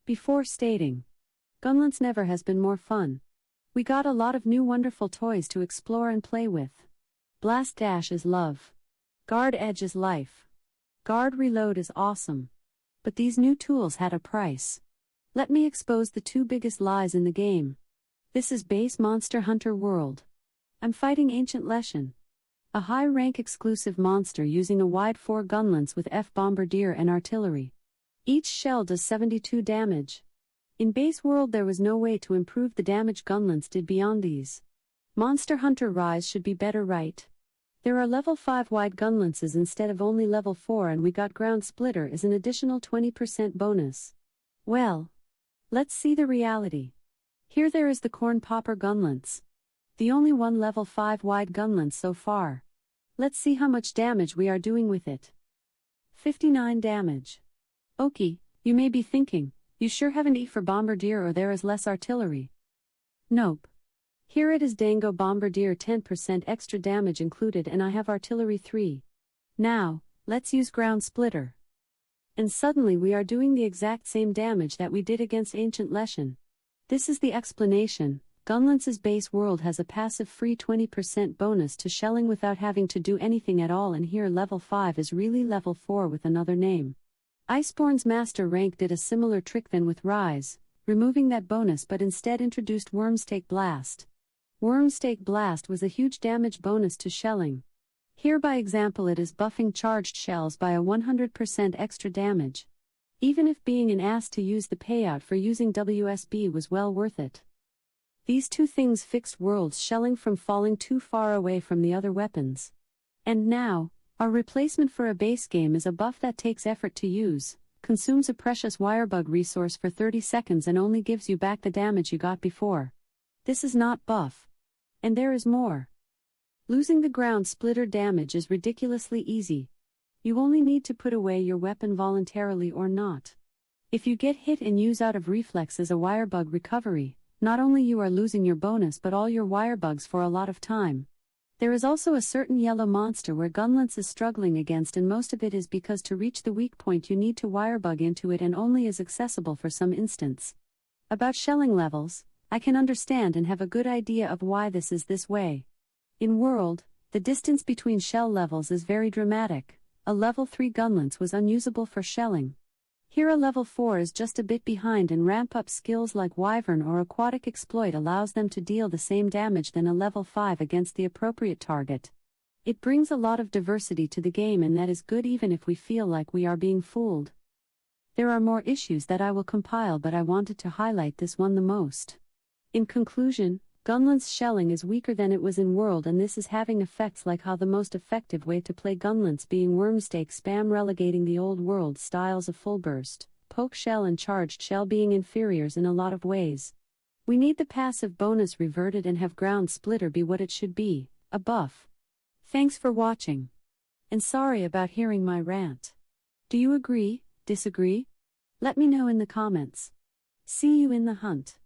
Before stating, Gunlance never has been more fun. We got a lot of new wonderful toys to explore and play with. Blast Dash is love. Guard Edge is life. Guard Reload is awesome. But these new tools had a price. Let me expose the two biggest lies in the game. This is base Monster Hunter World. I'm fighting Ancient Leshen, a high-rank exclusive monster using a wide 4 gunlance with F bombardier and artillery. Each shell does 72 damage. In base world there was no way to improve the damage gunlance did beyond these. Monster Hunter Rise should be better, right? There are level 5 wide gunlances instead of only level 4, and we got Ground Splitter as an additional 20% bonus. Well, let's see the reality. Here there is the Corn Popper gunlance. The only one level 5 wide gunlance so far. Let's see how much damage we are doing with it. 59 damage. Okay, you may be thinking, you sure haven't E for Bombardier or there is less artillery? Nope. Here it is Dango Bombardier 10% extra damage included and I have artillery 3. Now, let's use Ground Splitter. And suddenly we are doing the exact same damage that we did against Ancient Leshen. This is the explanation. Gunlance's base world has a passive free 20% bonus to shelling without having to do anything at all, and here level 5 is really level 4 with another name. Iceborne's master rank did a similar trick than with Rise, removing that bonus but instead introduced Wormstake Blast. Wormstake Blast was a huge damage bonus to shelling. Here by example it is buffing charged shells by a 100% extra damage. Even if being an ass to use the payout for using WSB was well worth it. These two things fixed world's shelling from falling too far away from the other weapons. And now, our replacement for a base game is a buff that takes effort to use, consumes a precious wirebug resource for 30 seconds and only gives you back the damage you got before. This is not buff. And there is more. Losing the Ground Splitter damage is ridiculously easy. You only need to put away your weapon voluntarily or not. If you get hit and use out of reflex as a wirebug recovery, not only you are losing your bonus but all your wirebugs for a lot of time. There is also a certain yellow monster where Gunlance is struggling against, and most of it is because to reach the weak point you need to wirebug into it and only is accessible for some instance. About shelling levels, I can understand and have a good idea of why this is this way. In World, the distance between shell levels is very dramatic. A level 3 Gunlance was unusable for shelling. Here a level 4 is just a bit behind, and ramp-up skills like Wyvern or Aquatic Exploit allows them to deal the same damage than a level 5 against the appropriate target. It brings a lot of diversity to the game, and that is good even if we feel like we are being fooled. There are more issues that I will compile, but I wanted to highlight this one the most. In conclusion, Gunlance shelling is weaker than it was in World, and this is having effects like how the most effective way to play Gunlance being Wormstake spam, relegating the old World styles of Full Burst, Poke Shell and Charged Shell being inferiors in a lot of ways. We need the passive bonus reverted and have Ground Splitter be what it should be, a buff. Thanks for watching. And sorry about hearing my rant. Do you agree, disagree? Let me know in the comments. See you in the hunt.